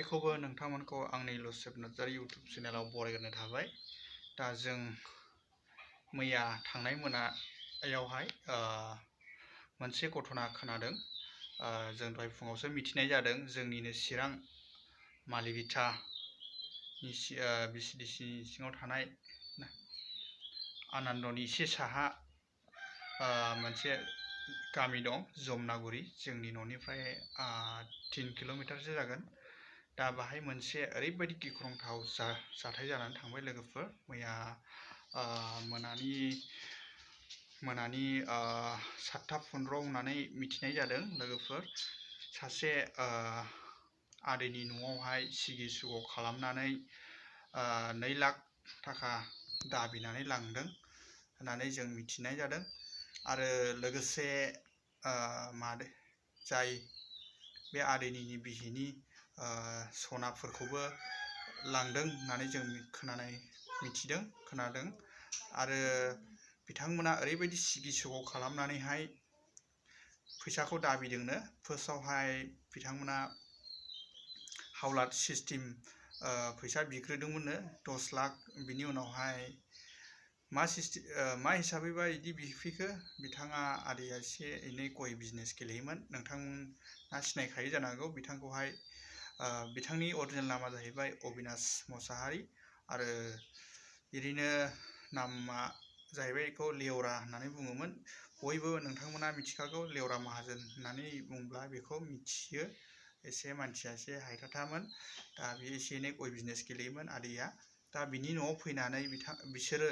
बयखौबो नोंथांमोनखौ आंनि लुसेब नार्जारी यूट्यूब चेनेलाव बरायग्रोनाय थाबाय। दा जों मैया थांनाय मोनायावहाय मोनसे घटना खोनादों। जों दहाय फुङावसो मिथिनाय जादों जोंनिनो चिरां मालिविटा बिसिडिसि सिङाव थानाय आनन्दनि एसे साहा मोनसे गामि दं जमनागुरि, जोंनि न'निफ्राय 3 किल'मिटारसो जागोन। दा बाहाय मोनसे ओरैबायदि गिख्रंथाव जाथाय जानानै थांबाय लोगोफोर। मैया मोनानि 7:15 होननानै मिथिनाय जादों लोगोफोर। सासे आदैनि न'आवहाय सिगि सुग' खालामनानै 2 लाख थाखा दाबिनानै लांदों होननानै जों मिथिनाय जादों। आरो लोगोसे जाय बे आदैनि बिसिनि सनाफोरखौबो लांदों होननानै जों खोनादों। आरो बिथांमोना ओरैबायदि सिगि सुग' खालामनानैहाय फैसाखौ दाबिदोंनो। फार्स्टआवहाय बिथांमोना हावलाद सिस्टेम फैसा बिग्रोदोंमोननो 10 लाख। बिनि उनावहाय मा हिसाबैबा बिदि बिफैखो, बिथाङा आदैया एसे एनै गय बिजनेस गेलेयोमोन, नोंथाङा सिनायखायो जानो हागौ बिथांखौहाय। बिथांनि अरिजिनेल नामा जाहैबाय अबिनाश मोसाहारि आरो ओरैनो नामा जाहैबाय बेखौ लेवरा होननानै बुङोमोन। बयबो नोंथांमोना मिथिखागौ, लेवरा माहाजोन होननानै बुंब्ला बेखौ मिथियो। एसे मानसिया एसे हायथाथामोन। दा बे एसे एनै गय बिजनेस गेलेयोमोन आदैया। दा बिनि न'आव फैनानै बिसोरो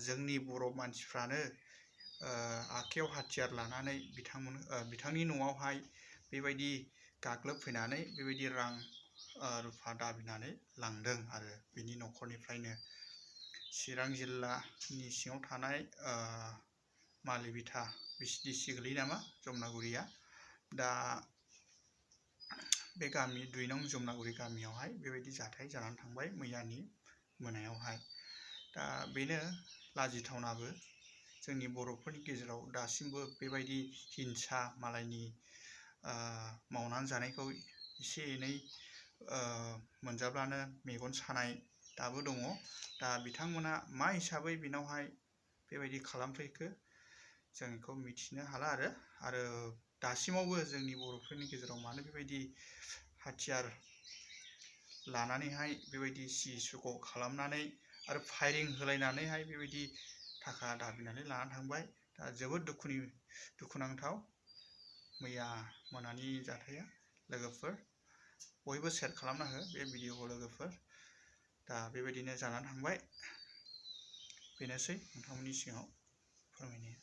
जोंनि बर' मानसिफ्रानो आखायाव हाथियार लानानै बिथांनि न'आवहाय बेबायदि गाग्लोबफैनानै बेबायदि रां रुफा दाबिनानै लांदों। आरो बिनि न'खरनिफ्रायनो चिरां जिल्लानि सिङाव थानाय मालिविटा बिसिडिसि गोलैयो नामा जमनागुरिया। दा बे गामि 2 नं जमनागुरि गामियावहाय बेबायदि जाथाय जानानै थांबाय मैयानि मोनायावहाय। दा बेनो लाजिथावनाबो, जोंनि बर'फोरनि गेजेराव दासिमबो बेबायदि हिंसा मालायनि मावनानै जानायखौ एसे एनै मोनजाब्लानो मेगन सानाय दाबो दङ। दा बिथांमोना मा हिसाबै बेनावहाय बेबायदि खालामफैखो जों बेखौ मिथिनो हाला। आरो दासिमावबो जोंनि बर'फोरनि गेजेराव मानो बेबायदि हाथियार लानानैहाय बेबायदि सिगि सुग' खालामनानै आरो फायरिं होलायनानैहाय बेबायदि थाखा दाबिनानै लानानै थांबाय। दा जोबोद दुखुनांथाव मैया मोनानि जाथाया लोगोफोर। बयबो शेयार खालामना हो बे भिडिअखौ लोगोफोर। दा बेबायदिनो जानानै थांबाय। बेनोसै नोंथांमोननि सिगाङाव फोरमायनाया।